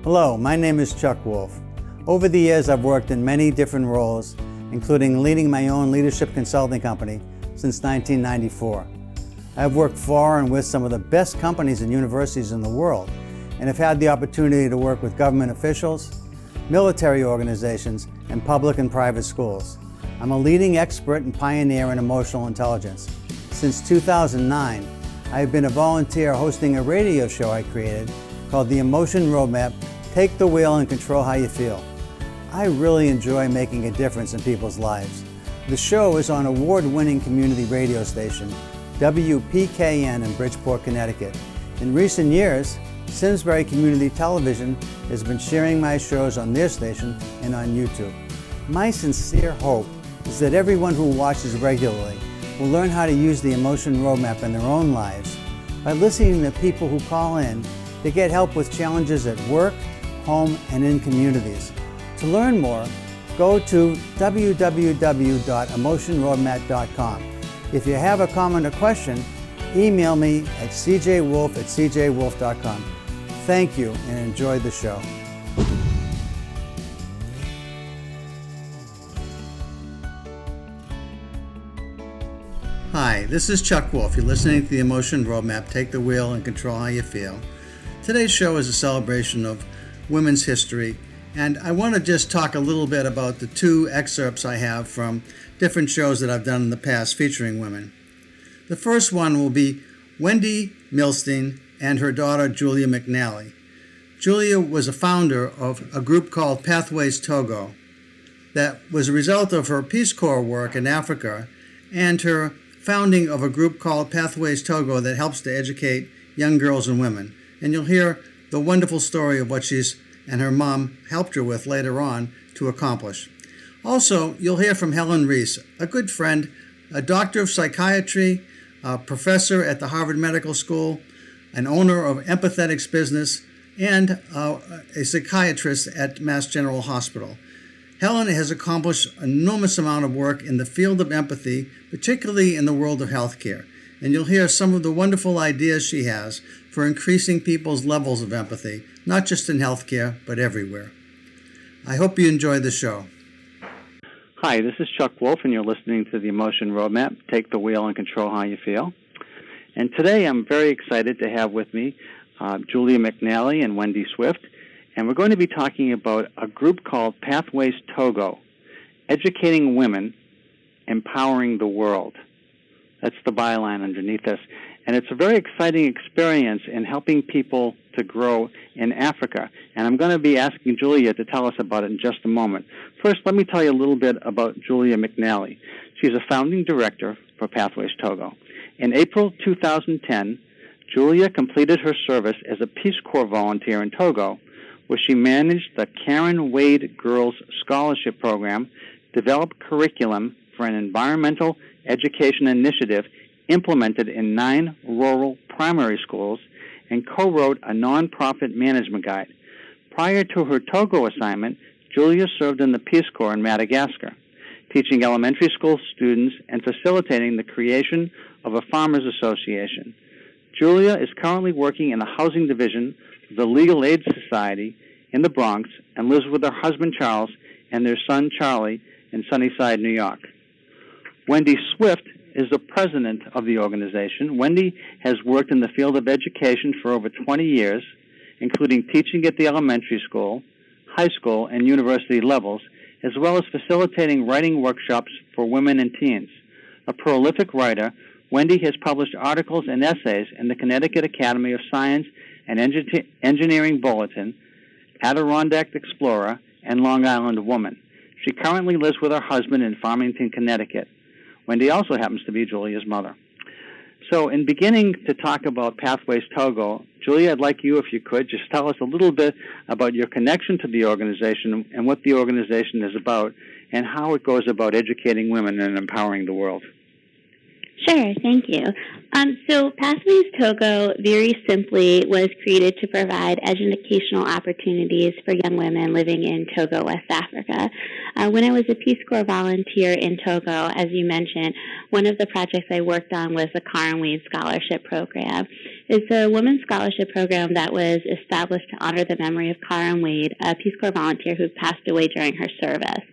Hello, my name is Chuck Wolfe. Over the years, I've worked in many different roles, including leading my own leadership consulting company since 1994. I've worked for and with some of the best companies and universities in the world, and have had the opportunity to work with government officials, military organizations, and public and private schools. I'm a leading expert and pioneer in emotional intelligence. Since 2009, I have been a volunteer hosting a radio show I created called The Emotion Roadmap, Take the Wheel and Control How You Feel. I really enjoy making a difference in people's lives. The show is on award-winning community radio station, WPKN in Bridgeport, Connecticut. In recent years, Simsbury Community Television has been sharing my shows on their station and on YouTube. My sincere hope is that everyone who watches regularly will learn how to use the Emotion Roadmap in their own lives by listening to people who call in to get help with challenges at work, home, and in communities. To learn more, go to www.emotionroadmap.com. If you have a comment or question, email me at cjwolfe@cjwolfe.com. Thank you and enjoy the show. Hi, this is Chuck Wolfe. You're listening to the Emotion Roadmap, Take the Wheel and Control How You Feel. Today's show is a celebration of women's history, and I want to just talk a little bit about the two excerpts I have from different shows that I've done in the past featuring women. The first one will be Wendy Milstein and her daughter Julia McNally. Julia was a founder of a group called Pathways Togo that was a result of her Peace Corps work in Africa and her founding of a group called Pathways Togo that helps to educate young girls and women. And you'll hear the wonderful story of what she's and her mom helped her with later on to accomplish. Also, you'll hear from Helen Riess, a good friend, a doctor of psychiatry, a professor at the Harvard Medical School, an owner of Empathetics Business, and a psychiatrist at Mass General Hospital. Helen has accomplished an enormous amount of work in the field of empathy, particularly in the world of healthcare. And you'll hear some of the wonderful ideas she has for increasing people's levels of empathy, not just in healthcare, but everywhere. I hope you enjoy the show. Hi, this is Chuck Wolfe, and you're listening to the Emotion Roadmap, Take the Wheel and Control How You Feel. And today I'm very excited to have with me Julia McNally and Wendy Swift, and we're going to be talking about a group called Pathways Togo, Educating Women, Empowering the World. That's the byline underneath this. And it's a very exciting experience in helping people to grow in Africa. And I'm going to be asking Julia to tell us about it in just a moment. First, let me tell you a little bit about Julia McNally. She's a founding director for Pathways Togo. In April 2010, Julia completed her service as a Peace Corps volunteer in Togo, where she managed the Karen Wade Girls Scholarship Program, developed curriculum for an environmental education initiative implemented in 9 rural primary schools, and co-wrote a nonprofit management guide. Prior to her Togo assignment, Julia served in the Peace Corps in Madagascar, teaching elementary school students and facilitating the creation of a farmers association. Julia is currently working in the housing division of the Legal Aid Society in the Bronx and lives with her husband Charles and their son Charlie in Sunnyside, New York. Wendy Swift is the president of the organization. Wendy has worked in the field of education for over 20 years, including teaching at the elementary school, high school, and university levels, as well as facilitating writing workshops for women and teens. A prolific writer, Wendy has published articles and essays in the Connecticut Academy of Science and Engineering Bulletin, Adirondack Explorer, and Long Island Woman. She currently lives with her husband in Farmington, Connecticut. Wendy also happens to be Julia's mother. So in beginning to talk about Pathways Togo, Julia, I'd like you, if you could, just tell us a little bit about your connection to the organization and what the organization is about and how it goes about educating women and empowering the world. Sure, thank you. So Pathways Togo very simply was created to provide educational opportunities for young women living in Togo, West Africa. When I was a Peace Corps volunteer in Togo, as you mentioned, one of the projects I worked on was the Karen Wade Scholarship Program. It's a women's scholarship program that was established to honor the memory of Karen Wade, a Peace Corps volunteer who passed away during her service.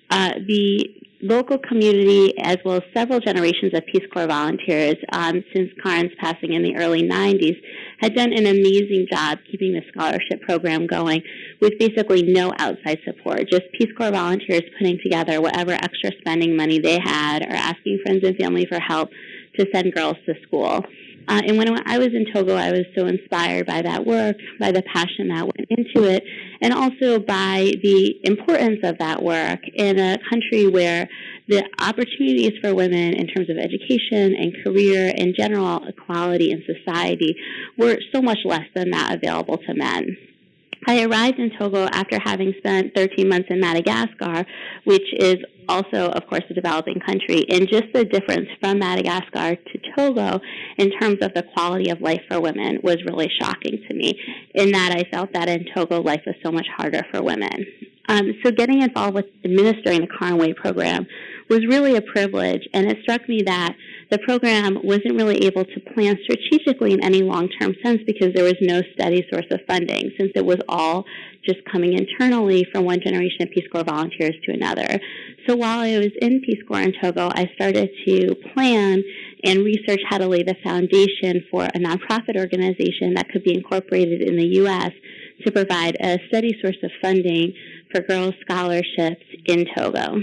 The local community, as well as several generations of Peace Corps volunteers since Karen's passing in the early 90s, had done an amazing job keeping the scholarship program going with basically no outside support, just Peace Corps volunteers putting together whatever extra spending money they had or asking friends and family for help to send girls to school. And when I was in Togo, I was so inspired by that work, by the passion that went into it, and also by the importance of that work in a country where the opportunities for women in terms of education and career and general equality in society were so much less than that available to men. I arrived in Togo after having spent 13 months in Madagascar, which is also, of course, a developing country, and just the difference from Madagascar to Togo in terms of the quality of life for women was really shocking to me, in that I felt that in Togo life was so much harder for women. So getting involved with administering the Karen Wade program was really a privilege, and it struck me that the program wasn't really able to plan strategically in any long-term sense because there was no steady source of funding, since it was all just coming internally from one generation of Peace Corps volunteers to another. So while I was in Peace Corps in Togo, I started to plan and research how to lay the foundation for a nonprofit organization that could be incorporated in the U.S. to provide a steady source of funding for girls' scholarships in Togo.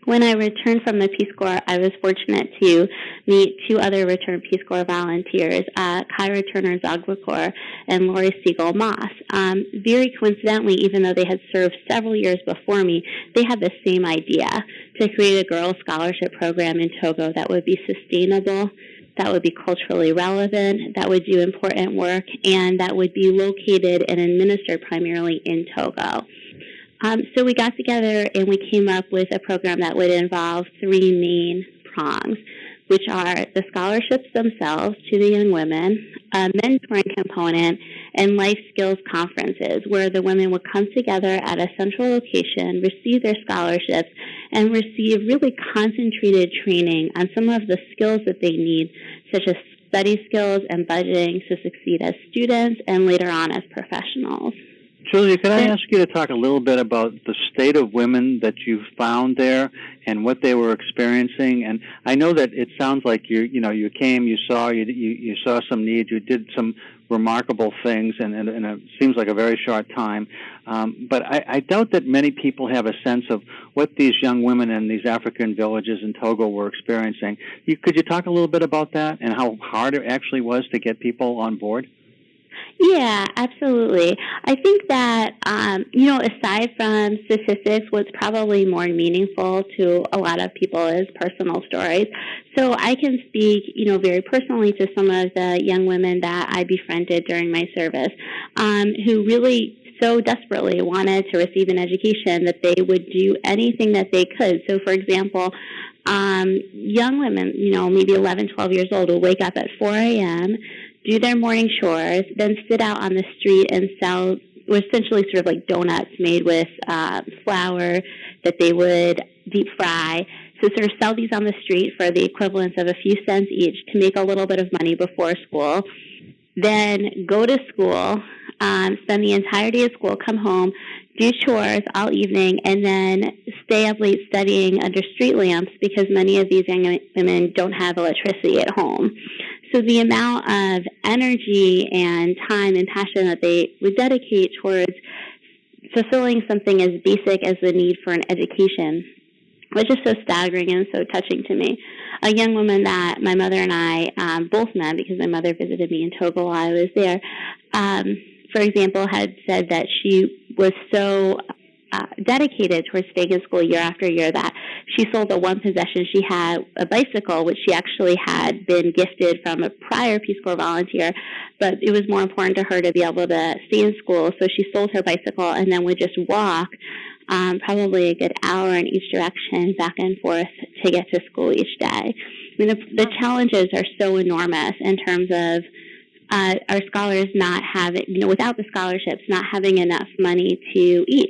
When I returned from the Peace Corps, I was fortunate to meet two other returned Peace Corps volunteers, Kyra Turner Zogwakor and Lori Siegel Moss. Very coincidentally, even though they had served several years before me, they had the same idea to create a girls' scholarship program in Togo that would be sustainable, that would be culturally relevant, that would do important work, and that would be located and administered primarily in Togo. So we got together and we came up with a program that would involve three main prongs, which are the scholarships themselves to the young women, a mentoring component, and life skills conferences where the women would come together at a central location, receive their scholarships, and receive really concentrated training on some of the skills that they need, such as study skills and budgeting to succeed as students and later on as professionals. Julia, could I ask you to talk a little bit about the state of women that you found there and what they were experiencing? And I know that it sounds like you came, you saw some needs, you did some remarkable things, and it seems like a very short time. But I doubt that many people have a sense of what these young women in these African villages in Togo were experiencing. Could you talk a little bit about that and how hard it actually was to get people on board? Yeah, absolutely. I think that, aside from statistics, what's probably more meaningful to a lot of people is personal stories. So I can speak, very personally to some of the young women that I befriended during my service, who really so desperately wanted to receive an education that they would do anything that they could. So, for example, young women, maybe 11, 12 years old, will wake up at 4 a.m., do their morning chores, then sit out on the street and sell essentially sort of like donuts made with flour that they would deep fry. So sort of sell these on the street for the equivalent of a few cents each to make a little bit of money before school. Then go to school, spend the entire day at school, come home, do chores all evening, and then stay up late studying under street lamps because many of these young women don't have electricity at home. So the amount of energy and time and passion that they would dedicate towards fulfilling something as basic as the need for an education was just so staggering and so touching to me. A young woman that my mother and I both met because my mother visited me in Togo while I was there, for example, had said that she was so dedicated towards staying in school year after year that she sold the one possession she had, a bicycle, which she actually had been gifted from a prior Peace Corps volunteer, but it was more important to her to be able to stay in school, so she sold her bicycle and then would just walk probably a good hour in each direction, back and forth to get to school each day. I mean, the challenges are so enormous in terms of our scholars not having, without the scholarships, not having enough money to eat.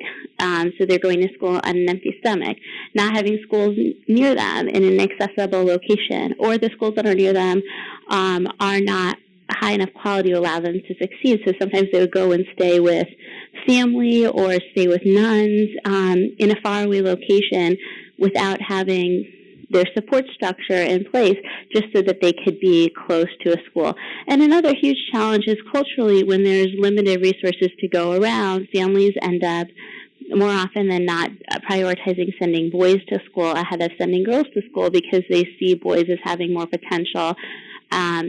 So they're going to school on an empty stomach, not having schools near them in an accessible location, or the schools that are near them are not high enough quality to allow them to succeed. So sometimes they would go and stay with family or stay with nuns in a faraway location without having their support structure in place just so that they could be close to a school. And another huge challenge is culturally, when there's limited resources to go around, families end up more often than not prioritizing sending boys to school ahead of sending girls to school because they see boys as having more potential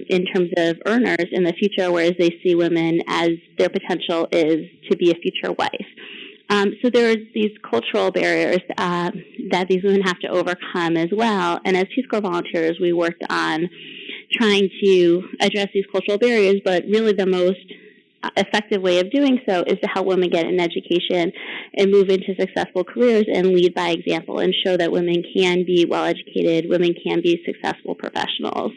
in terms of earners in the future, whereas they see women as their potential is to be a future wife. So there are these cultural barriers that these women have to overcome as well. And as Peace Corps volunteers, we worked on trying to address these cultural barriers, but really the most effective way of doing so is to help women get an education and move into successful careers and lead by example and show that women can be well-educated, women can be successful professionals.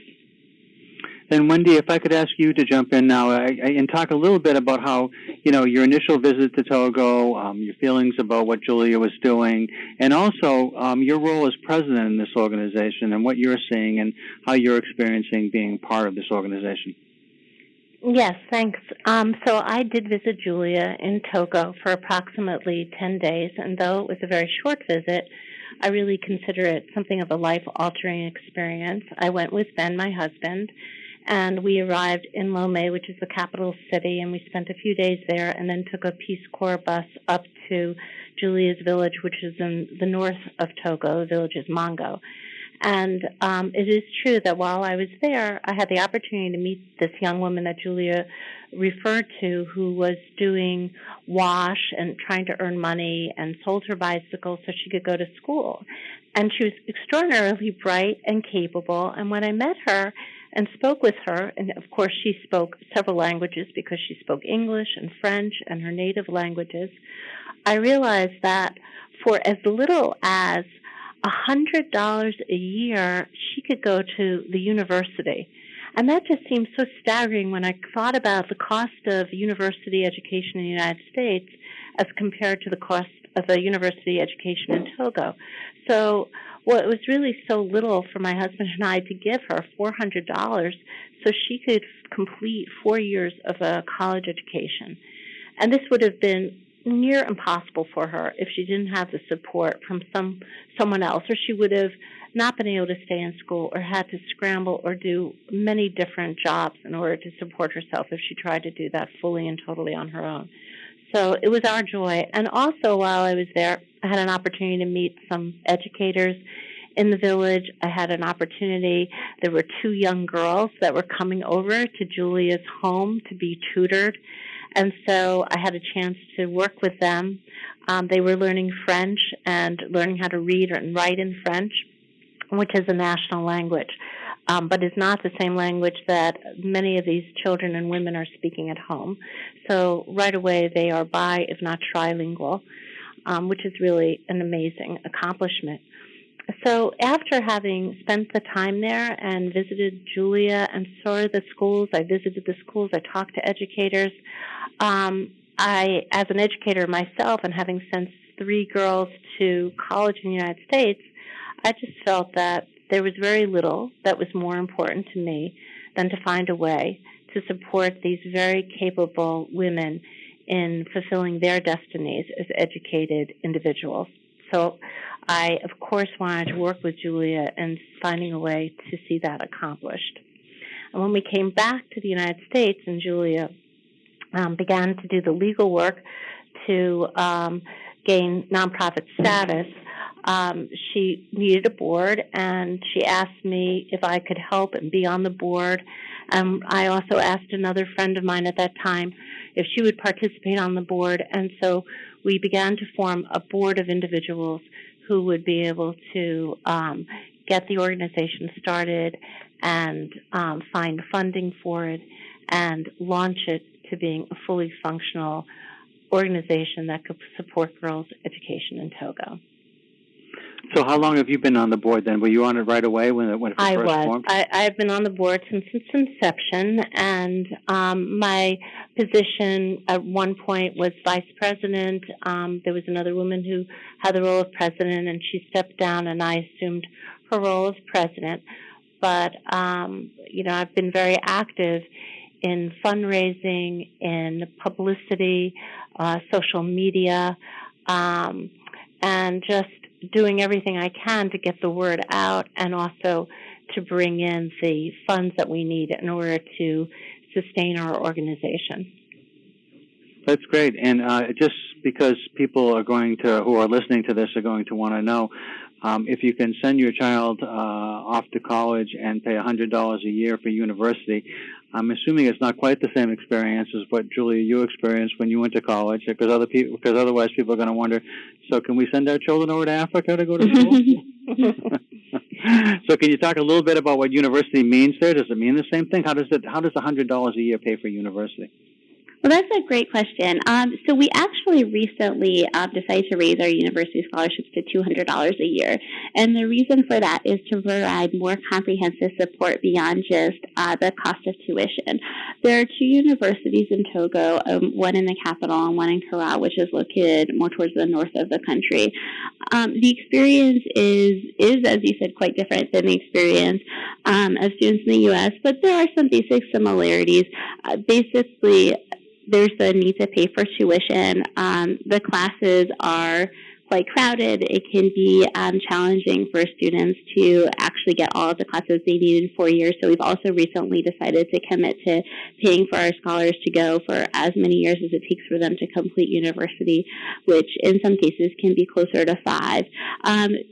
Then, Wendy, if I could ask you to jump in now and talk a little bit about how, your initial visit to Togo, your feelings about what Julia was doing, and also your role as president in this organization and what you're seeing and how you're experiencing being part of this organization. Yes, thanks. So I did visit Julia in Togo for approximately 10 days, and though it was a very short visit, I really consider it something of a life-altering experience. I went with Ben, my husband, and we arrived in Lomé, which is the capital city, and we spent a few days there and then took a Peace Corps bus up to Julia's village, which is in the north of Togo. The village is Mongo. And it is true that while I was there, I had the opportunity to meet this young woman that Julia referred to who was doing wash and trying to earn money and sold her bicycle so she could go to school. And she was extraordinarily bright and capable. And when I met her and spoke with her, and of course she spoke several languages because she spoke English and French and her native languages, I realized that for as little as $100 a year, she could go to the university. And that just seemed so staggering when I thought about the cost of university education in the United States as compared to the cost of a university education in Togo. So it was really so little for my husband and I to give her, $400, so she could complete 4 years of a college education. And this would have been near impossible for her if she didn't have the support from someone else, or she would have not been able to stay in school or had to scramble or do many different jobs in order to support herself if she tried to do that fully and totally on her own. So it was our joy. And also while I was there, I had an opportunity to meet some educators in the village. I had an opportunity. There were 2 young girls that were coming over to Julia's home to be tutored. And so I had a chance to work with them. They were learning French and learning how to read and write in French, which is a national language, but is not the same language that many of these children and women are speaking at home. So right away they are bi, if not trilingual, which is really an amazing accomplishment. So after having spent the time there and visited Julia and saw the schools, I visited the schools, I talked to educators. I, as an educator myself and having sent 3 girls to college in the United States, I just felt that there was very little that was more important to me than to find a way to support these very capable women in fulfilling their destinies as educated individuals. So I, of course, wanted to work with Julia in finding a way to see that accomplished. And when we came back to the United States and Julia began to do the legal work to gain nonprofit status, she needed a board, and she asked me if I could help and be on the board. I also asked another friend of mine at that time if she would participate on the board, and so we began to form a board of individuals who would be able to get the organization started and find funding for it and launch it to being a fully functional organization that could support girls' education in Togo. So how long have you been on the board then? Were you on it right away when it first formed? I've been on the board since its inception, and my position at one point was vice president. There was another woman who had the role of president, and she stepped down, and I assumed her role as president. But, I've been very active in fundraising, in publicity, social media, and just doing everything I can to get the word out and also to bring in the funds that we need in order to sustain our organization. That's great. And just because people who are listening to this are going to want to know, if you can send your child off to college and pay $100 a year for university, I'm assuming it's not quite the same experience as what, Julia, you experienced when you went to college, because otherwise people are going to wonder, so can we send our children over to Africa to go to school? So can you talk a little bit about what university means there? Does it mean the same thing? How does $100 a year pay for university? Well, that's a great question. So we actually recently decided to raise our university scholarships to $200 a year. And the reason for that is to provide more comprehensive support beyond just the cost of tuition. There are two universities in Togo, one in the capital and one in Kara, which is located more towards the north of the country. The experience is, as you said, quite different than the experience of students in the U.S., but there are some basic similarities. Basically, there's the need to pay for tuition. The classes are quite crowded. It can be challenging for students to actually get all of the classes they need in 4 years. So we've also recently decided to commit to paying for our scholars to go for as many years as it takes for them to complete university, which in some cases can be closer to 5.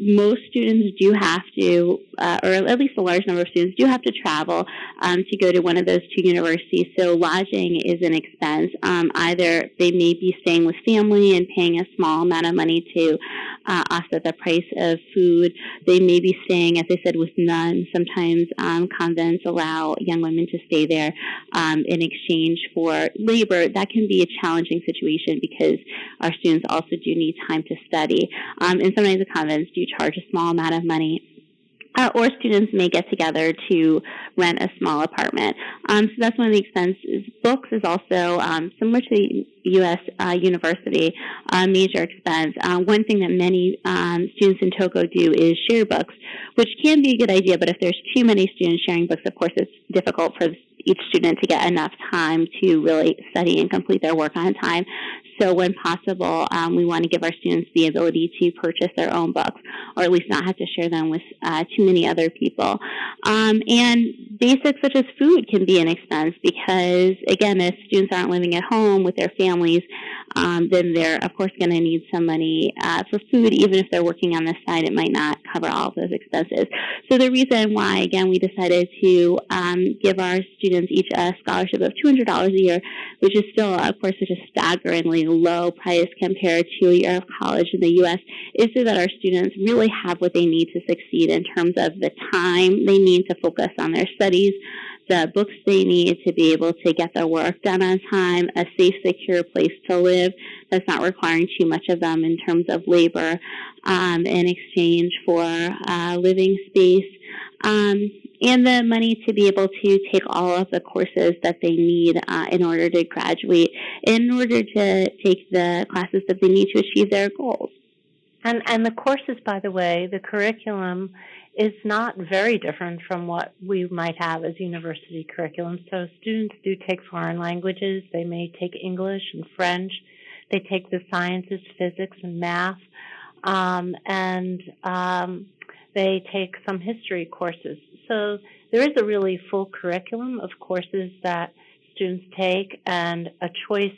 Most students do have to, or at least a large number of students do have to travel to go to one of those two universities. So lodging is an expense. Either they may be staying with family and paying a small amount of money to offset the price of food. They may be staying, as I said, with nuns. Sometimes convents allow young women to stay there in exchange for labor. That can be a challenging situation because our students also do need time to study. And sometimes the convents do charge a small amount of money. Or students may get together to rent a small apartment. So that's one of the expenses. Books is also similar to the U.S. university major expense. One thing that many students in Togo do is share books, which can be a good idea, but if there's too many students sharing books, of course, it's difficult for each student to get enough time to really study and complete their work on time. So when possible, we want to give our students the ability to purchase their own books, or at least not have to share them with too many other people. And basics such as food can be an expense because, again, if students aren't living at home with their families, then they're, of course, going to need some money for food. Even if they're working on the side, it might not cover all of those expenses. So the reason why, again, we decided to give our students each a scholarship of $200 a year, which is still, of course, such a staggeringly low price compared to a year of college in the U.S., is so that our students really have what they need to succeed in terms of the time they need to focus on their studies, the books they need to be able to get their work done on time, a safe, secure place to live that's not requiring too much of them in terms of labor in exchange for living space, and the money to be able to take all of the courses that they need in order to graduate, in order to take the classes that they need to achieve their goals. And the courses, by the way, the curriculum is not very different from what we might have as university curriculum. So students do take foreign languages. They may take English and French. They take the sciences, physics, and math. And they take some history courses. So there is a really full curriculum of courses that students take and a choice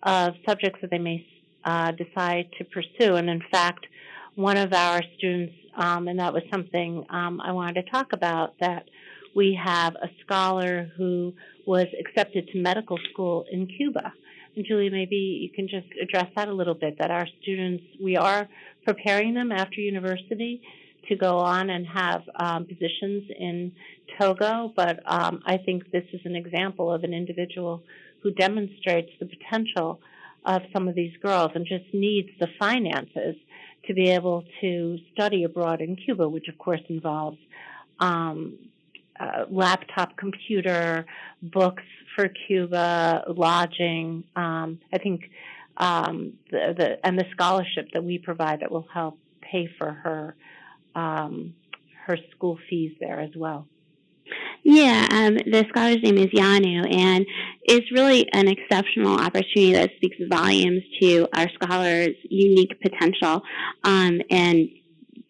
of subjects that they may decide to pursue. And in fact, one of our students, and that was something I wanted to talk about, that we have a scholar who was accepted to medical school in Cuba. And Julia, maybe you can just address that a little bit, that our students, we are preparing them after university to go on and have positions in Togo, but I think this is an example of an individual who demonstrates the potential of some of these girls and just needs the finances to be able to study abroad in Cuba, which of course involves laptop computer, books for Cuba, lodging. I think the scholarship that we provide that will help pay for her school fees there as well. Yeah, the scholar's name is Yanu, and it's really an exceptional opportunity that speaks volumes to our scholar's unique potential, and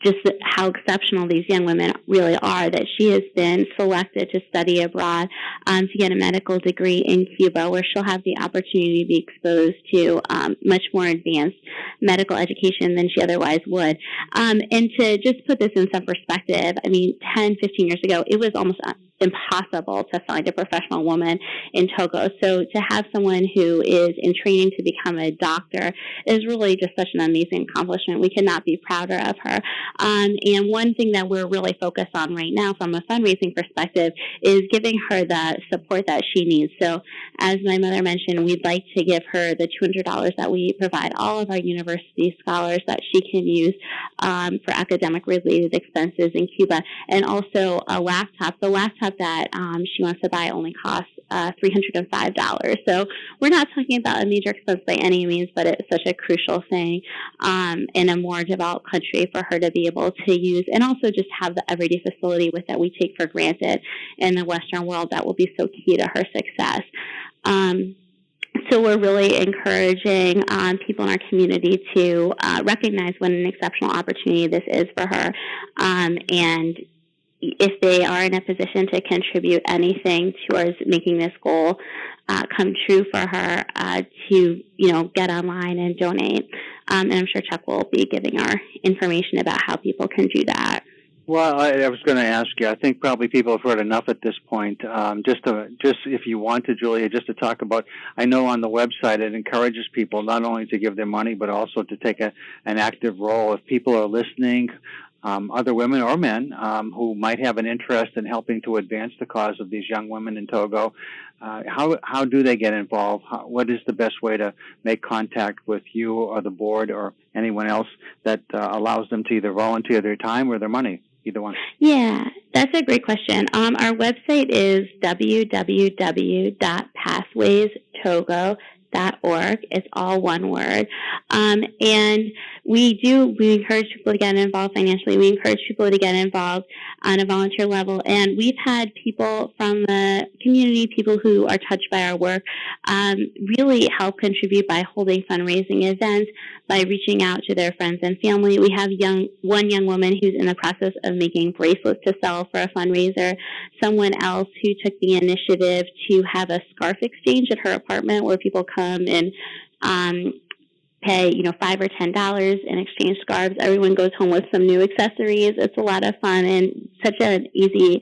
just how exceptional these young women really are, that she has been selected to study abroad to get a medical degree in Cuba, where she'll have the opportunity to be exposed to much more advanced medical education than she otherwise would. And to just put this in some perspective, I mean, 10, 15 years ago, it was almost impossible to find a professional woman in Togo. So to have someone who is in training to become a doctor is really just such an amazing accomplishment. We could not be prouder of her. And one thing that we're really focused on right now from a fundraising perspective is giving her the support that she needs. So as my mother mentioned, we'd like to give her the $200 that we provide all of our university scholars that she can use for academic-related expenses in Cuba, and also a laptop. The laptop that she wants to buy only costs $305. So we're not talking about a major expense by any means, but it's such a crucial thing in a more developed country for her to be able to use, and also just have the everyday facility with that we take for granted in the Western world that will be so key to her success. So we're really encouraging people in our community to recognize what an exceptional opportunity this is for her, and if they are in a position to contribute anything towards making this goal come true for her, to get online and donate. And I'm sure Chuck will be giving our information about how people can do that. Well, I was going to ask you. I think probably people have heard enough at this point. Just if you want to, Julia, just to talk about. I know on the website it encourages people not only to give their money but also to take an active role. If people are listening, other women or men who might have an interest in helping to advance the cause of these young women in Togo, how do they get involved? What is the best way to make contact with you or the board or anyone else that allows them to either volunteer their time or their money? Either one. Yeah, that's a great question. Our website is www.pathwaystogo.org. It's all one word. And we encourage people to get involved financially. We encourage people to get involved on a volunteer level. And we've had people from the community, people who are touched by our work, really help contribute by holding fundraising events, by reaching out to their friends and family. We have one young woman who's in the process of making bracelets to sell for a fundraiser, someone else who took the initiative to have a scarf exchange at her apartment where people come and pay, $5 or $10 in exchange scarves. Everyone goes home with some new accessories. It's a lot of fun and such an easy,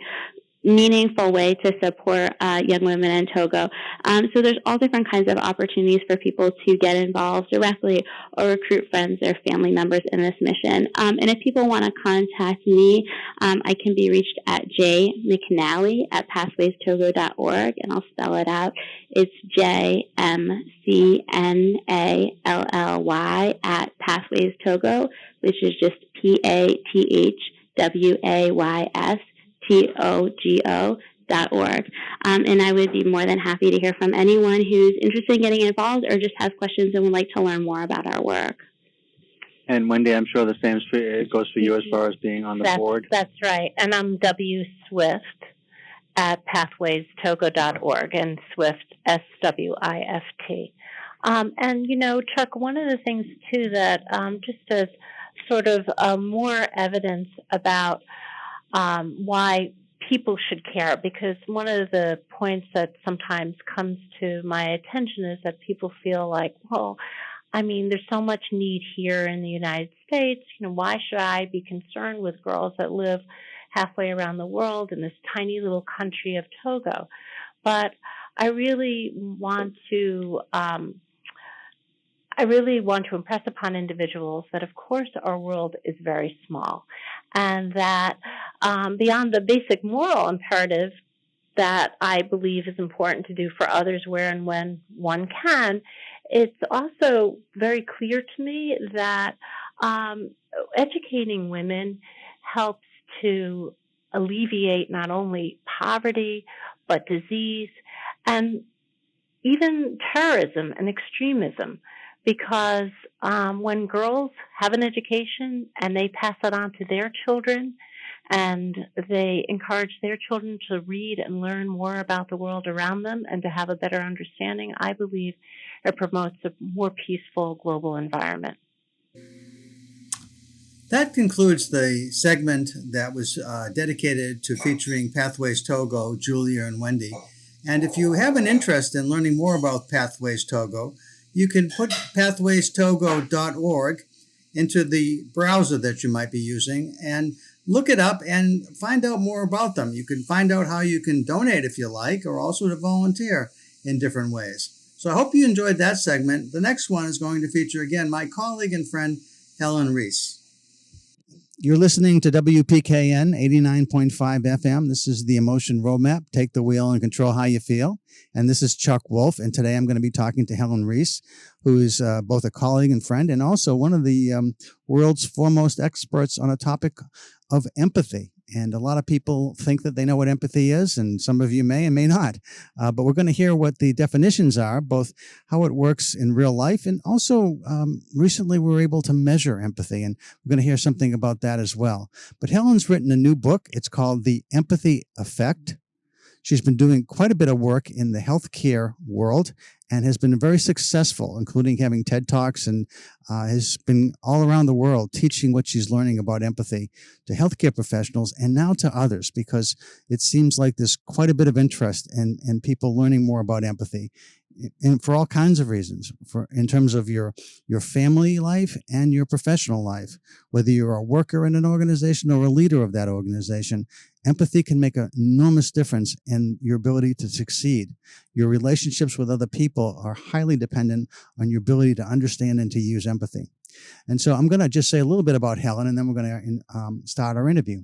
meaningful way to support young women in Togo. So there's all different kinds of opportunities for people to get involved directly or recruit friends or family members in this mission. And if people want to contact me, I can be reached at jmcnally@pathwaystogo.org, and I'll spell it out. It's JMCNALLY at Pathways Togo, which is just PATHWAYS.org. And I would be more than happy to hear from anyone who's interested in getting involved or just has questions and would like to learn more about our work. And Wendy, I'm sure the same goes for you as far as being on the board. That's right. And I'm W. Swift at pathwaystogo.org, and Swift, SWIFT. And, Chuck, one of the things, too, that just as sort of more evidence about why people should care, because one of the points that sometimes comes to my attention is that people feel like, well, there's so much need here in the United States. Why should I be concerned with girls that live halfway around the world in this tiny little country of Togo? But I really want to impress upon individuals that, of course, our world is very small, and that beyond the basic moral imperative that I believe is important to do for others where and when one can, it's also very clear to me that educating women helps to alleviate not only poverty, but disease and even terrorism and extremism. Because when girls have an education and they pass it on to their children, and they encourage their children to read and learn more about the world around them and to have a better understanding, I believe it promotes a more peaceful global environment. That concludes the segment that was dedicated to featuring Pathways Togo, Julia, and Wendy. And if you have an interest in learning more about Pathways Togo, you can put pathwaystogo.org into the browser that you might be using and look it up and find out more about them. You can find out how you can donate if you like, or also to volunteer in different ways. So I hope you enjoyed that segment. The next one is going to feature, again, my colleague and friend, Helen Riess. You're listening to WPKN 89.5 FM. This is the Emotion Roadmap. Take the wheel and control how you feel. And this is Chuck Wolfe. And today I'm going to be talking to Helen Riess, who is both a colleague and friend, and also one of the world's foremost experts on a topic of empathy. And a lot of people think that they know what empathy is, and some of you may and may not. But we're going to hear what the definitions are, both how it works in real life, and also recently we were able to measure empathy, and we're going to hear something about that as well. But Helen's written a new book. It's called The Empathy Effect. She's been doing quite a bit of work in the healthcare world and has been very successful, including having TED Talks, and has been all around the world teaching what she's learning about empathy to healthcare professionals and now to others, because it seems like there's quite a bit of interest in people learning more about empathy. And for all kinds of reasons, in terms of your family life and your professional life, whether you're a worker in an organization or a leader of that organization, empathy can make an enormous difference in your ability to succeed. Your relationships with other people are highly dependent on your ability to understand and to use empathy. And so I'm going to just say a little bit about Helen, and then we're going to start our interview.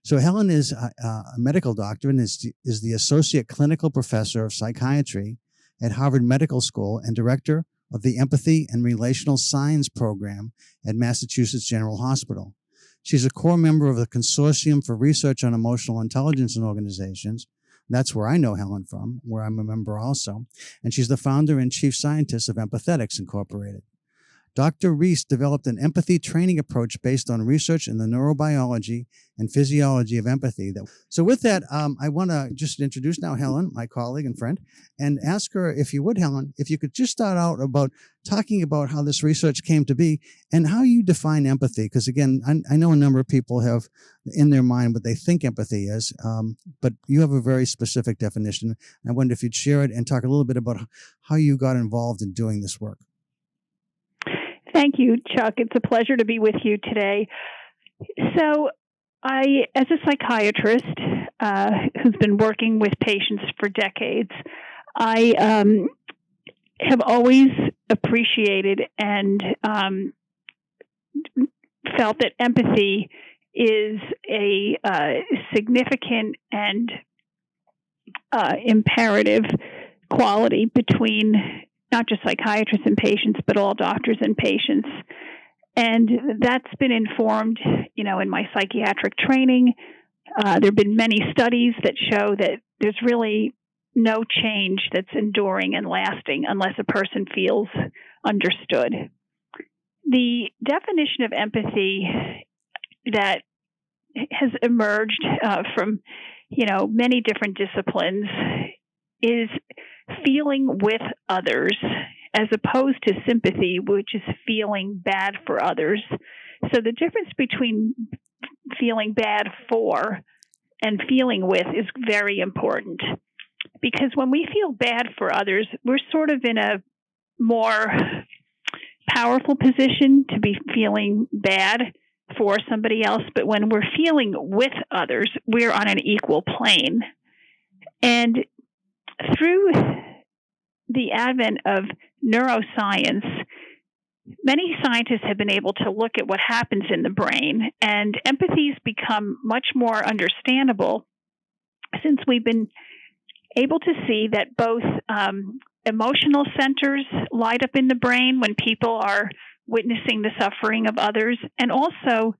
So Helen is a medical doctor and is the associate clinical professor of psychiatry at Harvard Medical School and director of the Empathy and Relational Science Program at Massachusetts General Hospital. She's a core member of the Consortium for Research on Emotional Intelligence in Organizations. That's where I know Helen from, where I'm a member also. And she's the founder and chief scientist of Empathetics Incorporated. Dr. Riess developed an empathy training approach based on research in the neurobiology and physiology of empathy. So with that, I want to just introduce now Helen, my colleague and friend, and ask her, if you would, Helen, if you could just start out about talking about how this research came to be and how you define empathy. Because again, I know a number of people have in their mind what they think empathy is, but you have a very specific definition. I wonder if you'd share it and talk a little bit about how you got involved in doing this work. Thank you, Chuck. It's a pleasure to be with you today. So I, as a psychiatrist who's been working with patients for decades, I have always appreciated and felt that empathy is a significant and imperative quality between not just psychiatrists and patients, but all doctors and patients. And that's been informed, in my psychiatric training. There have been many studies that show that there's really no change that's enduring and lasting unless a person feels understood. The definition of empathy that has emerged from, many different disciplines is feeling with others, as opposed to sympathy, which is feeling bad for others. So the difference between feeling bad for and feeling with is very important, because when we feel bad for others, we're sort of in a more powerful position to be feeling bad for somebody else. But when we're feeling with others, we're on an equal plane. And through the advent of neuroscience, many scientists have been able to look at what happens in the brain, and empathy has become much more understandable since we've been able to see that both emotional centers light up in the brain when people are witnessing the suffering of others, and also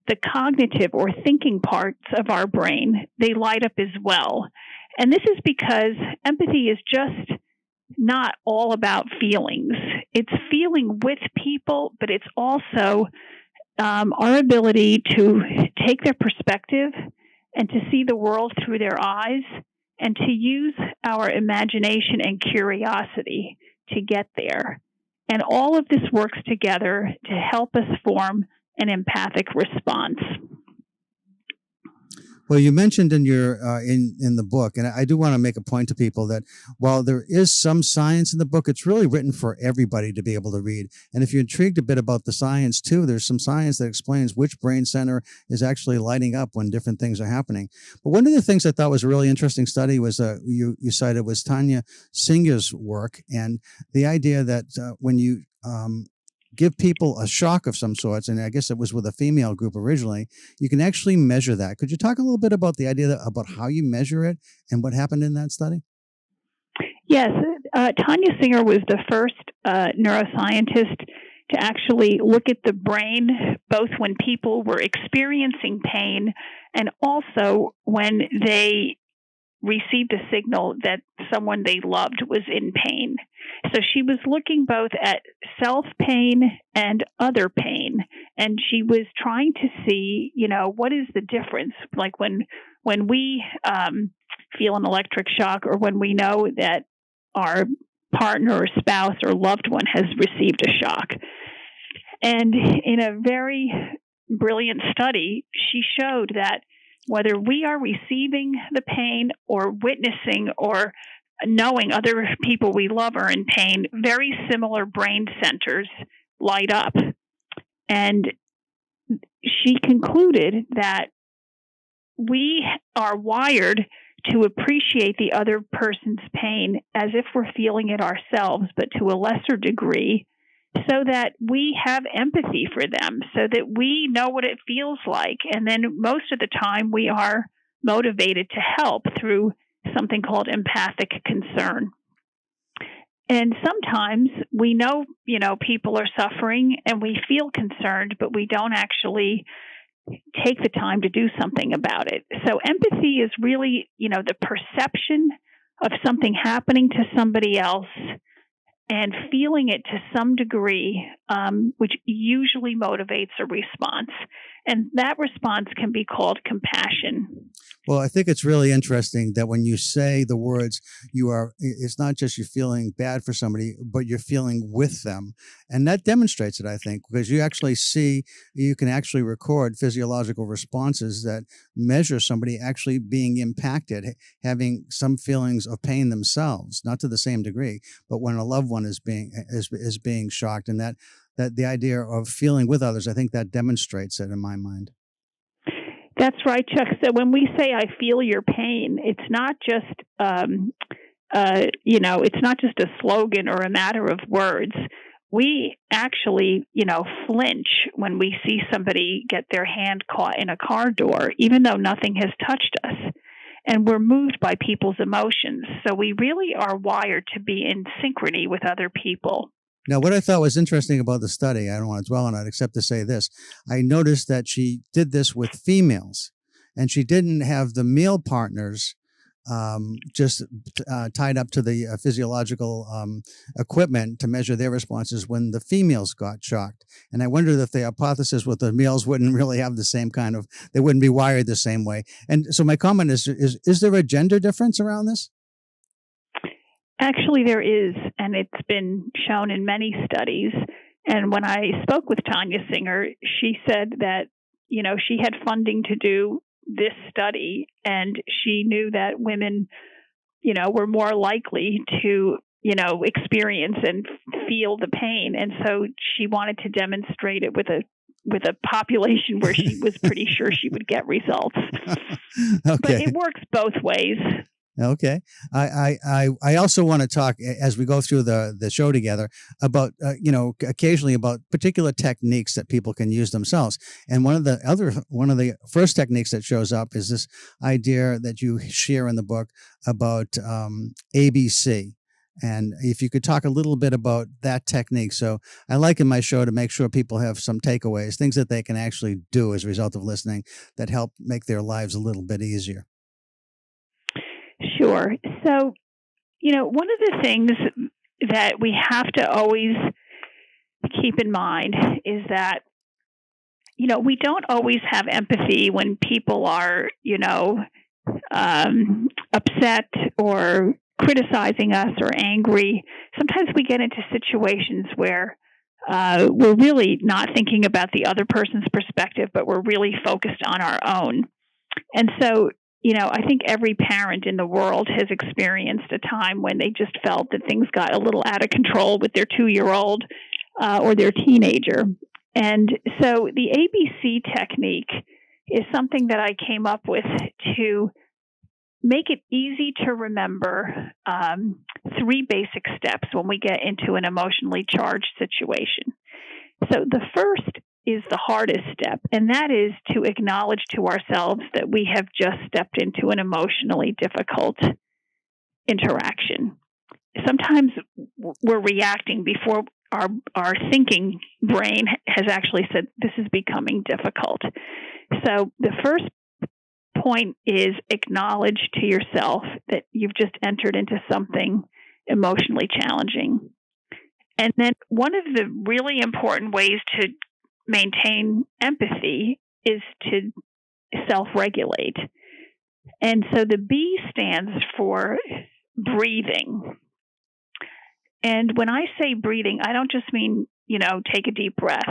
the cognitive or thinking parts of our brain, they light up as well. And this is because empathy is just not all about feelings. It's feeling with people, but it's also our ability to take their perspective and to see the world through their eyes and to use our imagination and curiosity to get there. And all of this works together to help us form an empathic response. Well, you mentioned in your in the book, and I do want to make a point to people that while there is some science in the book, it's really written for everybody to be able to read. And if you're intrigued a bit about the science too, there's some science that explains which brain center is actually lighting up when different things are happening. But one of the things I thought was a really interesting study was you cited was Tanya Singer's work, and the idea that when you give people a shock of some sorts, and I guess it was with a female group originally, you can actually measure that. Could you talk a little bit about the idea about how you measure it and what happened in that study? Yes, Tanya Singer was the first neuroscientist to actually look at the brain, both when people were experiencing pain and also when they received a signal that someone they loved was in pain. So she was looking both at self-pain and other pain, and she was trying to see, what is the difference? Like when we feel an electric shock, or when we know that our partner or spouse or loved one has received a shock. And in a very brilliant study, she showed that whether we are receiving the pain or witnessing or knowing other people we love are in pain, very similar brain centers light up. And she concluded that we are wired to appreciate the other person's pain as if we're feeling it ourselves, but to a lesser degree, so that we have empathy for them, so that we know what it feels like. And then most of the time we are motivated to help through something called empathic concern. And sometimes we know, people are suffering and we feel concerned, but we don't actually take the time to do something about it. So empathy is really, the perception of something happening to somebody else and feeling it to some degree, which usually motivates a response. And that response can be called compassion. Well, I think it's really interesting that when you say the words, it's not just you're feeling bad for somebody, but you're feeling with them. And that demonstrates it, I think, because you can actually record physiological responses that measure somebody actually being impacted, having some feelings of pain themselves, not to the same degree, but when a loved one is being shocked, and that the idea of feeling with others, I think that demonstrates it in my mind. That's right, Chuck. So when we say "I feel your pain," it's not just it's not just a slogan or a matter of words. We actually, flinch when we see somebody get their hand caught in a car door, even though nothing has touched us. And we're moved by people's emotions. So we really are wired to be in synchrony with other people. Now, what I thought was interesting about the study, I don't want to dwell on it except to say this. I noticed that she did this with females, and she didn't have the male partners just tied up to the physiological equipment to measure their responses when the females got shocked. And I wondered if the hypothesis with the males wouldn't really have the same they wouldn't be wired the same way. And so my comment is there a gender difference around this? Actually, there is, and it's been shown in many studies. And when I spoke with Tanya Singer, she said that, she had funding to do this study, and she knew that women, were more likely to, experience and feel the pain. And so she wanted to demonstrate it with a population where she was pretty sure she would get results. Okay. But it works both ways. Okay. I also want to talk as we go through the show together about, occasionally about particular techniques that people can use themselves. And one of the first techniques that shows up is this idea that you share in the book about ABC. And if you could talk a little bit about that technique. So I like in my show to make sure people have some takeaways, things that they can actually do as a result of listening that help make their lives a little bit easier. Sure. So, one of the things that we have to always keep in mind is that, we don't always have empathy when people are, upset or criticizing us or angry. Sometimes we get into situations where we're really not thinking about the other person's perspective, but we're really focused on our own. And so, I think every parent in the world has experienced a time when they just felt that things got a little out of control with their 2-year-old or their teenager. And so the ABC technique is something that I came up with to make it easy to remember 3 basic steps when we get into an emotionally charged situation. So the first is the hardest step, and that is to acknowledge to ourselves that we have just stepped into an emotionally difficult interaction. Sometimes we're reacting before our thinking brain has actually said, this is becoming difficult. So the first point is acknowledge to yourself that you've just entered into something emotionally challenging. And then one of the really important ways to maintain empathy is to self-regulate. And so the B stands for breathing. And when I say breathing, I don't just mean, take a deep breath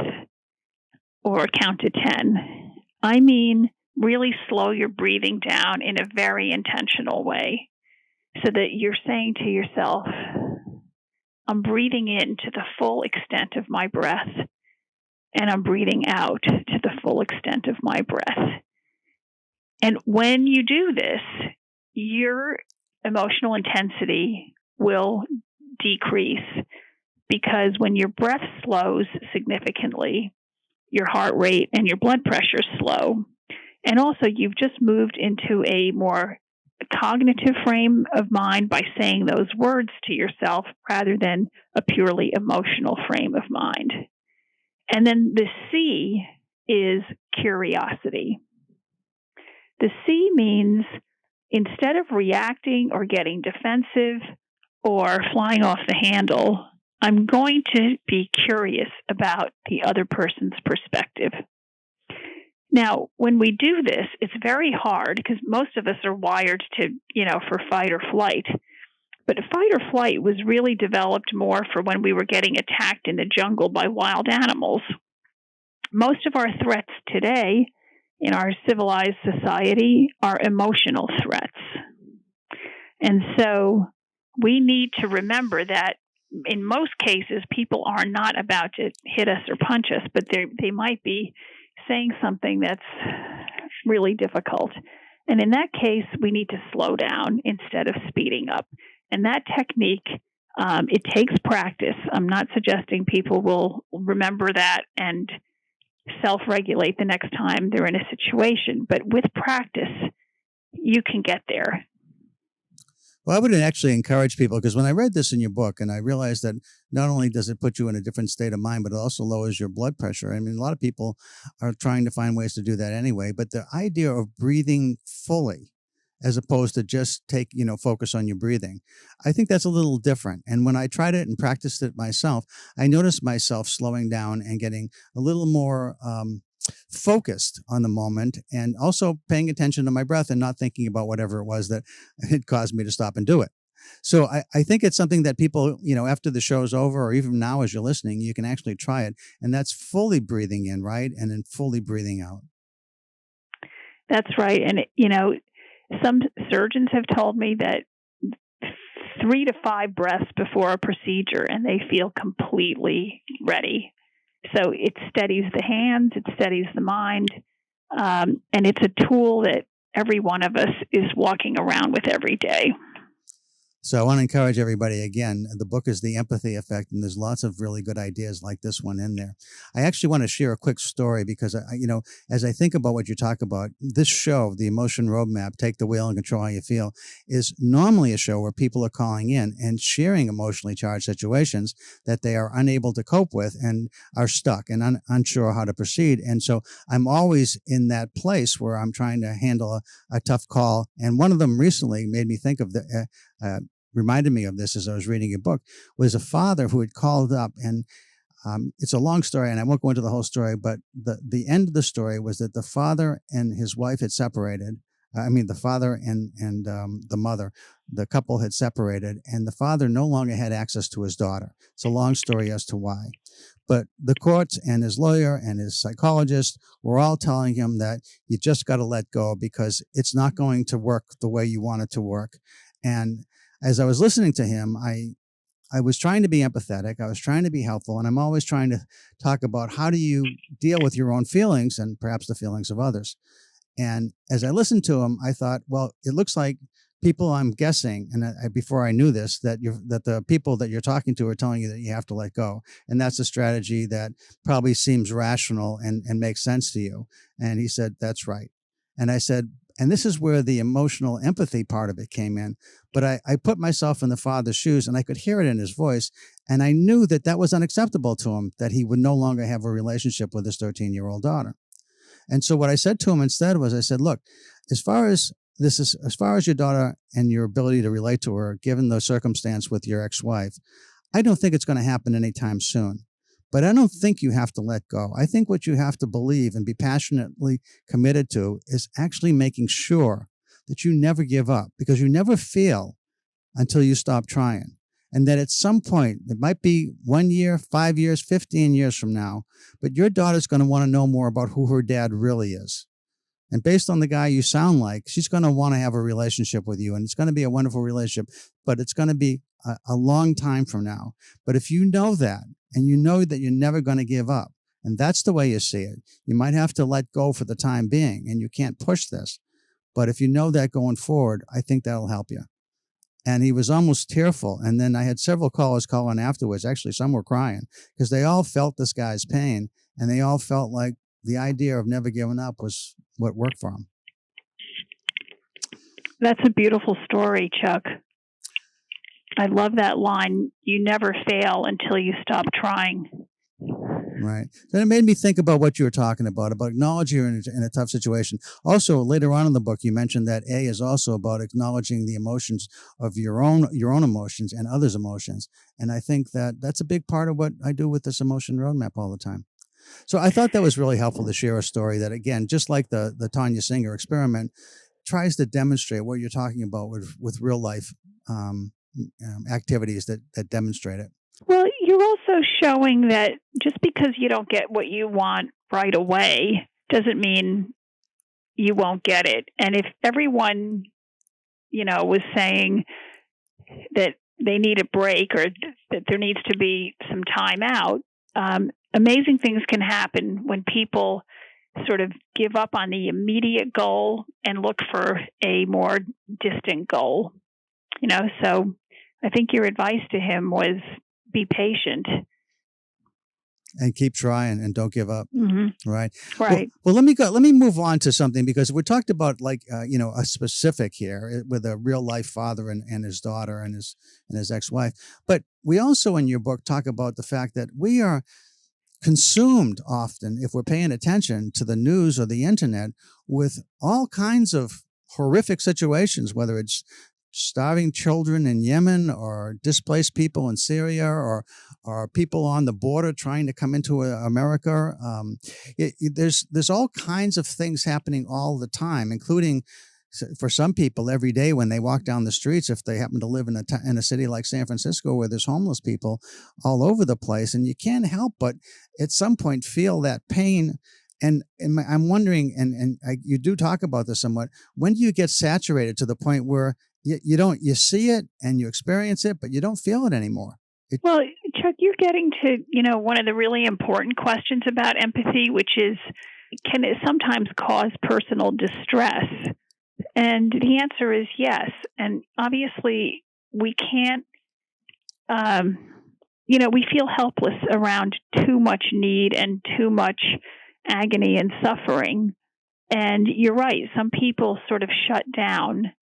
or count to 10. I mean really slow your breathing down in a very intentional way so that you're saying to yourself, I'm breathing in to the full extent of my breath, and I'm breathing out to the full extent of my breath. And when you do this, your emotional intensity will decrease, because when your breath slows significantly, your heart rate and your blood pressure slow. And also, you've just moved into a more cognitive frame of mind by saying those words to yourself rather than a purely emotional frame of mind. And then the C is curiosity. The C means instead of reacting or getting defensive or flying off the handle, I'm going to be curious about the other person's perspective. Now, when we do this, it's very hard because most of us are wired to, for fight or flight. But fight or flight was really developed more for when we were getting attacked in the jungle by wild animals. Most of our threats today in our civilized society are emotional threats. And so we need to remember that in most cases, people are not about to hit us or punch us, but they might be saying something that's really difficult. And in that case, we need to slow down instead of speeding up. And that technique, it takes practice. I'm not suggesting people will remember that and self-regulate the next time they're in a situation. But with practice, you can get there. Well, I would actually encourage people, because when I read this in your book and I realized that not only does it put you in a different state of mind, but it also lowers your blood pressure. I mean, a lot of people are trying to find ways to do that anyway, but the idea of breathing fully as opposed to just focus on your breathing, I think that's a little different. And when I tried it and practiced it myself, I noticed myself slowing down and getting a little more focused on the moment, and also paying attention to my breath and not thinking about whatever it was that had caused me to stop and do it. So I think it's something that people, after the show's over, or even now as you're listening, you can actually try it. And that's fully breathing in, right? And then fully breathing out. That's right. And, some surgeons have told me that 3 to 5 breaths before a procedure and they feel completely ready. So it steadies the hands, it steadies the mind, and it's a tool that every one of us is walking around with every day. So I want to encourage everybody again. The book is The Empathy Effect, and there's lots of really good ideas like this one in there. I actually want to share a quick story because as I think about what you talk about, this show, The Emotion Roadmap, Take the Wheel and Control How You Feel, is normally a show where people are calling in and sharing emotionally charged situations that they are unable to cope with and are stuck and unsure how to proceed. And so I'm always in that place where I'm trying to handle a tough call. And one of them recently made me think of reminded me of this as I was reading your book, was a father who had called up, and it's a long story, and I won't go into the whole story, but the end of the story was that the father and his wife had separated. The father and the mother, the couple had separated, and the father no longer had access to his daughter. It's a long story as to why. But the courts and his lawyer and his psychologist were all telling him that you just got to let go because it's not going to work the way you want it to work. And as I was listening to him, I was trying to be empathetic. I was trying to be helpful. And I'm always trying to talk about how do you deal with your own feelings and perhaps the feelings of others. And as I listened to him, I thought, well, it looks like people, I'm guessing, and before I knew this, that the people that you're talking to are telling you that you have to let go. And that's a strategy that probably seems rational and makes sense to you. And he said, that's right. And I said, and this is where the emotional empathy part of it came in. But I put myself in the father's shoes, and I could hear it in his voice. And I knew that that was unacceptable to him, that he would no longer have a relationship with his 13-year-old daughter. And so what I said to him instead was, I said, look, as far as your daughter and your ability to relate to her, given the circumstance with your ex-wife, I don't think it's going to happen anytime soon. But I don't think you have to let go. I think what you have to believe and be passionately committed to is actually making sure that you never give up, because you never fail until you stop trying. And that at some point, it might be 1 year, 5 years, 15 years from now, but your daughter's going to want to know more about who her dad really is. And based on the guy you sound like, she's going to want to have a relationship with you. And it's going to be a wonderful relationship, but it's going to be a long time from now. But if you know that, and you know that you're never going to give up, and that's the way you see it, you might have to let go for the time being, and you can't push this. But if you know that going forward, I think that'll help you. And he was almost tearful. And then I had several callers call in afterwards. Actually, some were crying because they all felt this guy's pain, and they all felt like the idea of never giving up was what worked for him. That's a beautiful story, Chuck. I love that line, you never fail until you stop trying. Right. Then it made me think about what you were talking about acknowledging you're in a tough situation. Also, later on in the book, you mentioned that A is also about acknowledging the emotions of your own emotions and others' emotions. And I think that that's a big part of what I do with this emotion roadmap all the time. So I thought that was really helpful to share a story that, again, just like the Tanya Singer experiment, tries to demonstrate what you're talking about with real life activities that demonstrate it. Well, you're also showing that just because you don't get what you want right away doesn't mean you won't get it. And if everyone, was saying that they need a break or that there needs to be some time out, amazing things can happen when people sort of give up on the immediate goal and look for a more distant goal. So I think your advice to him was be patient and keep trying and don't give up. Mm-hmm. Right. Right. Well, let me move on to something, because we talked about a specific here with a real life father and his daughter and his ex-wife. But we also in your book talk about the fact that we are consumed often, if we're paying attention to the news or the internet, with all kinds of horrific situations, whether it's starving children in Yemen or displaced people in Syria or people on the border trying to come into America. There's all kinds of things happening all the time, including for some people every day when they walk down the streets, if they happen to live in a city like San Francisco where there's homeless people all over the place. And you can't help but at some point feel that pain. And I'm wondering, you do talk about this somewhat, when do you get saturated to the point where you see it and you experience it, but you don't feel it anymore? Well, Chuck, you're getting to, one of the really important questions about empathy, which is, can it sometimes cause personal distress And the answer is yes. And obviously, we can't, we feel helpless around too much need and too much agony and suffering. And you're right, some people sort of shut down.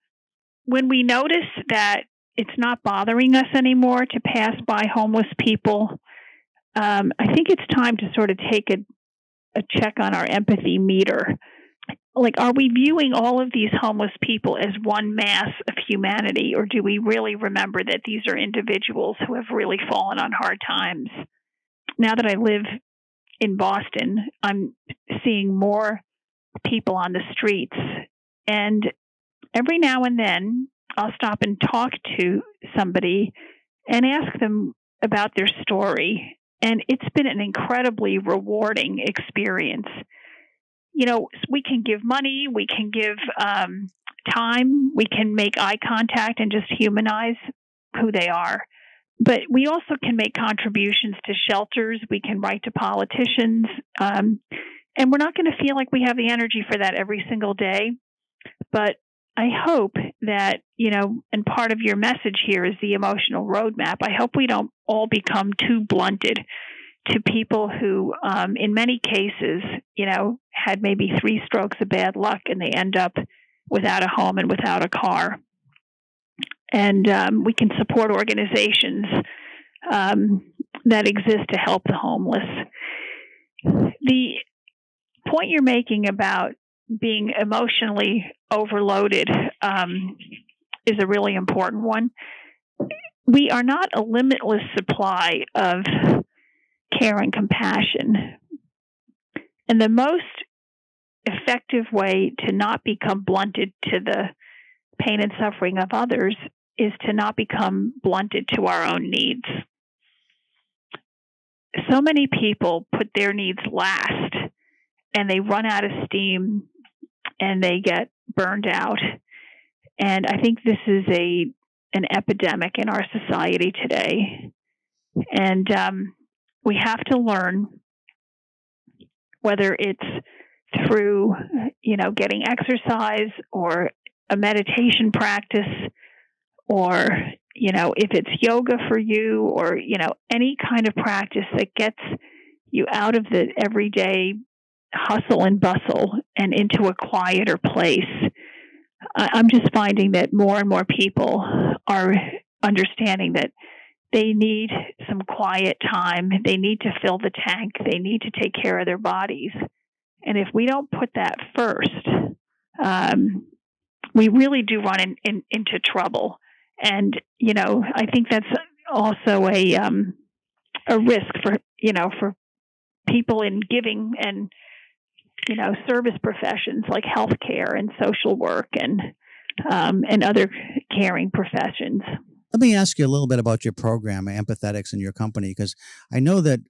When we notice that it's not bothering us anymore to pass by homeless people, I think it's time to sort of take a check on our empathy meter. Like, are we viewing all of these homeless people as one mass of humanity, or do we really remember that these are individuals who have really fallen on hard times? Now that I live in Boston, I'm seeing more people on the streets, and every now and then I'll stop and talk to somebody and ask them about their story, and it's been an incredibly rewarding experience. We can give money, we can give time, we can make eye contact and just humanize who they are. But we also can make contributions to shelters, we can write to politicians, and we're not going to feel like we have the energy for that every single day. But I hope that, and part of your message here is the emotional roadmap. I hope we don't all become too blunted to people who, in many cases, had maybe 3 strokes of bad luck and they end up without a home and without a car. And we can support organizations that exist to help the homeless. The point you're making about being emotionally overloaded is a really important one. We are not a limitless supply of care and compassion. And the most effective way to not become blunted to the pain and suffering of others is to not become blunted to our own needs. So many people put their needs last, and they run out of steam, and they get burned out. And I think this is an epidemic in our society today. And we have to learn, whether it's through, getting exercise or a meditation practice, or, if it's yoga for you, or, any kind of practice that gets you out of the everyday hustle and bustle and into a quieter place. I'm just finding that more and more people are understanding that they need some quiet time. They need to fill the tank. They need to take care of their bodies. And if we don't put that first, we really do run into trouble. And, I think that's also a risk for people in giving and, service professions like healthcare and social work and other caring professions. Let me ask you a little bit about your program, Empathetics, and your company, because I know that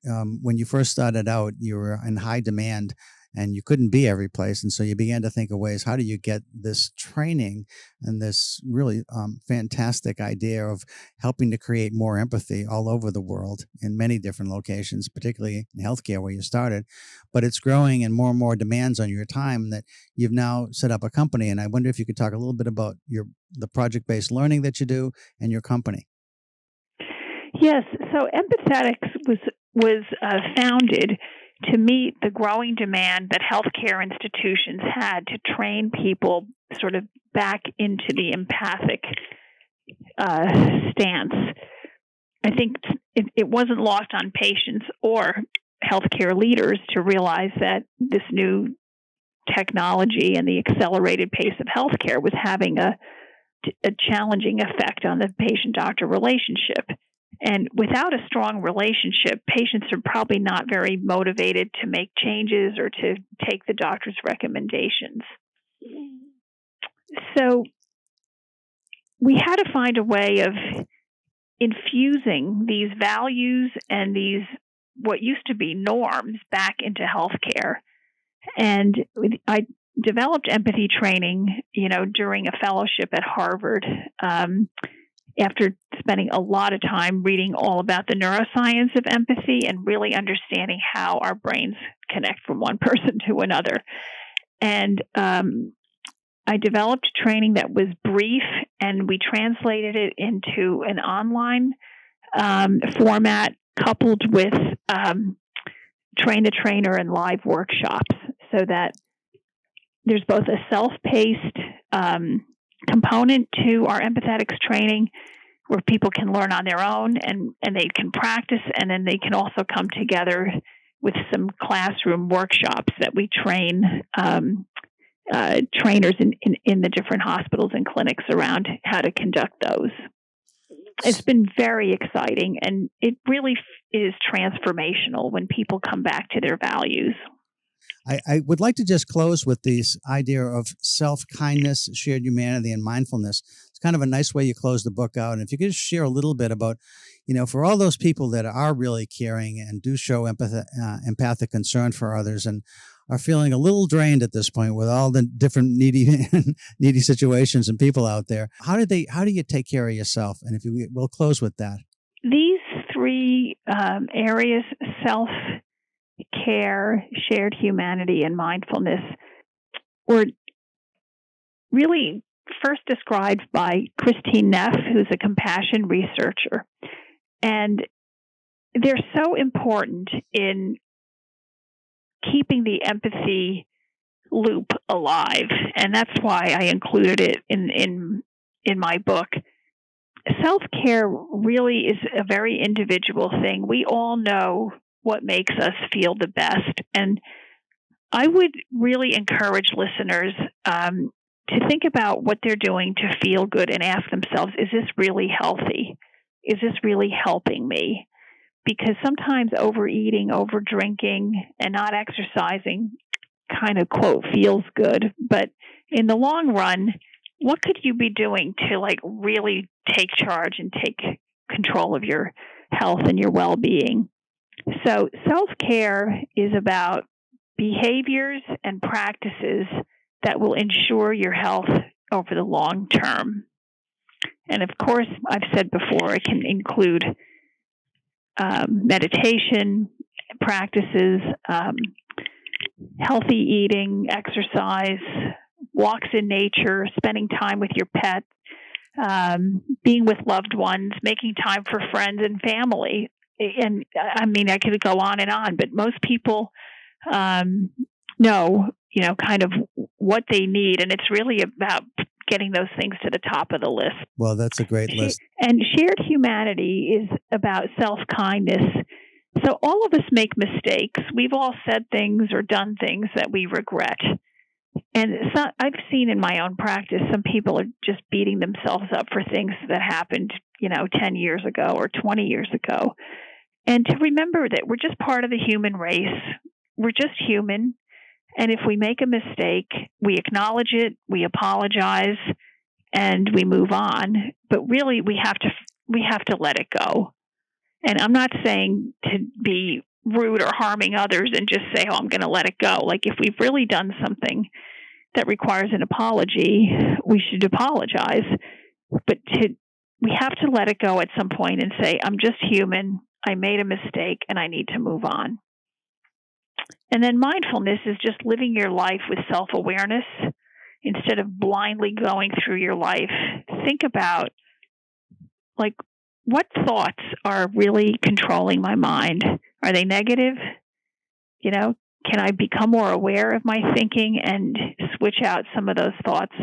when you first started out, you were in high demand and you couldn't be every place. And so you began to think of ways, how do you get this training and this really fantastic idea of helping to create more empathy all over the world in many different locations, particularly in healthcare where you started. But it's growing and more demands on your time that you've now set up a company. And I wonder if you could talk a little bit about the project-based learning that you do and your company. Yes. So Empathetics was founded to meet the growing demand that healthcare institutions had to train people sort of back into the empathic stance. I think it wasn't lost on patients or healthcare leaders to realize that this new technology and the accelerated pace of healthcare was having a challenging effect on the patient-doctor relationship. And without a strong relationship, patients are probably not very motivated to make changes or to take the doctor's recommendations. So we had to find a way of infusing these values and these what used to be norms back into healthcare. And I developed empathy training, during a fellowship at Harvard, after spending a lot of time reading all about the neuroscience of empathy and really understanding how our brains connect from one person to another. And I developed training that was brief, and we translated it into an online format coupled with train-the-trainer and live workshops, so that there's both a self-paced component to our empathetics training where people can learn on their own and they can practice, and then they can also come together with some classroom workshops that we train trainers in the different hospitals and clinics around how to conduct those. It's been very exciting, and it really is transformational when people come back to their values. I would like to just close with this idea of self-kindness, shared humanity, and mindfulness. It's kind of a nice way you close the book out. And if you could just share a little bit about, for all those people that are really caring and do show empathic concern for others and are feeling a little drained at this point with all the different needy situations and people out there, how do you take care of yourself? And we'll close with that. These three areas, self-care, shared humanity, and mindfulness, were really first described by Christine Neff, who's a compassion researcher. And they're so important in keeping the empathy loop alive. And that's why I included it in my book. Self-care really is a very individual thing. We all know what makes us feel the best. And I would really encourage listeners to think about what they're doing to feel good and ask themselves, is this really healthy? Is this really helping me? Because sometimes overeating, overdrinking, and not exercising kind of, quote, feels good. But in the long run, what could you be doing to really take charge and take control of your health and your well-being? So self-care is about behaviors and practices that will ensure your health over the long term. And of course, I've said before, it can include meditation practices, healthy eating, exercise, walks in nature, spending time with your pet, being with loved ones, making time for friends and family. And I mean, I could go on and on, but most people know, kind of what they need. And it's really about getting those things to the top of the list. Well, that's a great list. And shared humanity is about self-kindness. So all of us make mistakes. We've all said things or done things that we regret. And I've seen in my own practice, some people are just beating themselves up for things that happened, 10 years ago or 20 years ago. And to remember that we're just part of the human race. We're just human. And if we make a mistake, we acknowledge it, we apologize, and we move on. But really, we have to let it go. And I'm not saying to be rude or harming others and just say, oh, I'm going to let it go. Like if we've really done something that requires an apology, we should apologize. But we have to let it go at some point and say, I'm just human. I made a mistake and I need to move on. And then mindfulness is just living your life with self-awareness instead of blindly going through your life. Think about, what thoughts are really controlling my mind? Are they negative? Can I become more aware of my thinking and switch out some of those thoughts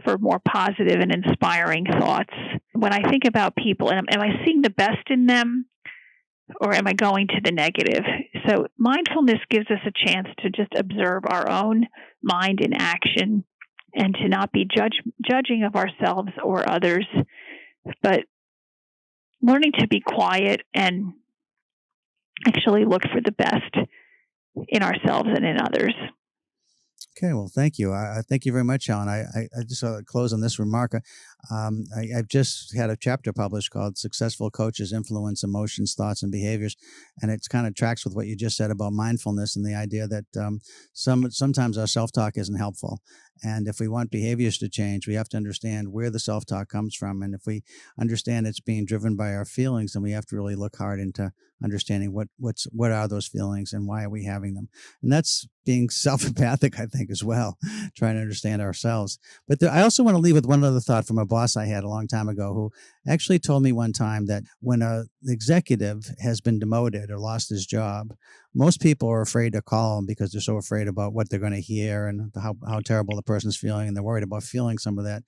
for more positive and inspiring thoughts? When I think about people, am I seeing the best in them? Or am I going to the negative? So mindfulness gives us a chance to just observe our own mind in action and to not be judging of ourselves or others, but learning to be quiet and actually look for the best in ourselves and in others. Okay, well, thank you. I thank you very much, Helen. I just close on this remark. I've just had a chapter published called Successful Coaches Influence Emotions, Thoughts, and Behaviors. And it kind of tracks with what you just said about mindfulness and the idea that sometimes our self-talk isn't helpful. And if we want behaviors to change, we have to understand where the self-talk comes from. And if we understand it's being driven by our feelings, then we have to really look hard into understanding what are those feelings and why are we having them. And that's being self-empathic, I think, as well, trying to understand ourselves. But I also want to leave with one other thought from a boss I had a long time ago who actually told me one time that when an executive has been demoted or lost his job, most people are afraid to call them because they're so afraid about what they're going to hear and how terrible the person's feeling, and they're worried about feeling some of that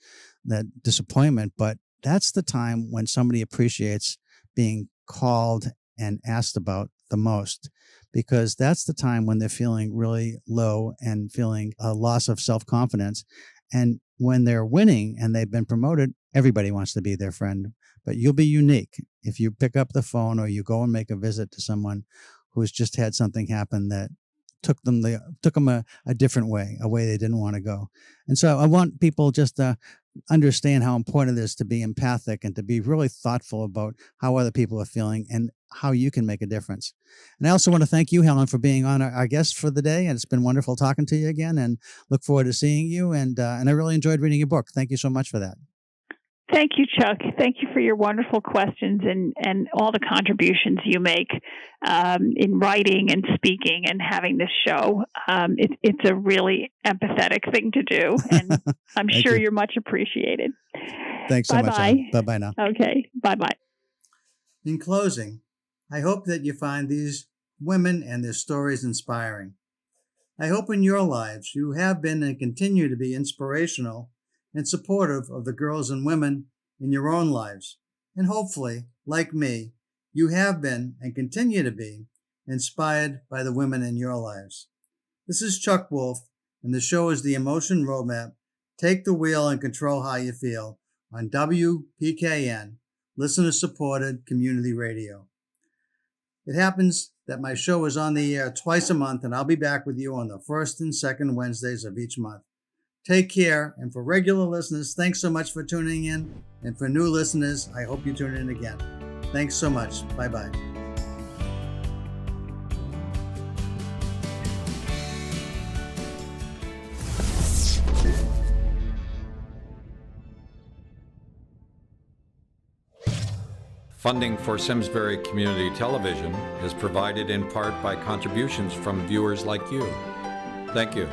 disappointment. But that's the time when somebody appreciates being called and asked about the most, because that's the time when they're feeling really low and feeling a loss of self-confidence. And when they're winning and they've been promoted, everybody wants to be their friend. But you'll be unique if you pick up the phone or you go and make a visit to someone who's just had something happen that took them a different way, a way they didn't want to go. And so I want people just to understand how important it is to be empathic and to be really thoughtful about how other people are feeling and how you can make a difference. And I also want to thank you, Helen, for being on our guest for the day. And it's been wonderful talking to you again, and look forward to seeing you. And I really enjoyed reading your book. Thank you so much for that. Thank you, Chuck. Thank you for your wonderful questions and all the contributions you make in writing and speaking and having this show. It's a really empathetic thing to do, and I'm sure you're much appreciated. Thanks so much, Helen. Bye-bye now. Okay, bye-bye. In closing, I hope that you find these women and their stories inspiring. I hope in your lives you have been and continue to be inspirational and supportive of the girls and women in your own lives. And hopefully, like me, you have been and continue to be inspired by the women in your lives. This is Chuck Wolfe, and the show is The Emotion Roadmap. Take the wheel and control how you feel on WPKN, listener-supported community radio. It happens that my show is on the air twice a month, and I'll be back with you on the first and second Wednesdays of each month. Take care, and for regular listeners, thanks so much for tuning in. And for new listeners, I hope you tune in again. Thanks so much. Bye-bye. Funding for Simsbury Community Television is provided in part by contributions from viewers like you. Thank you.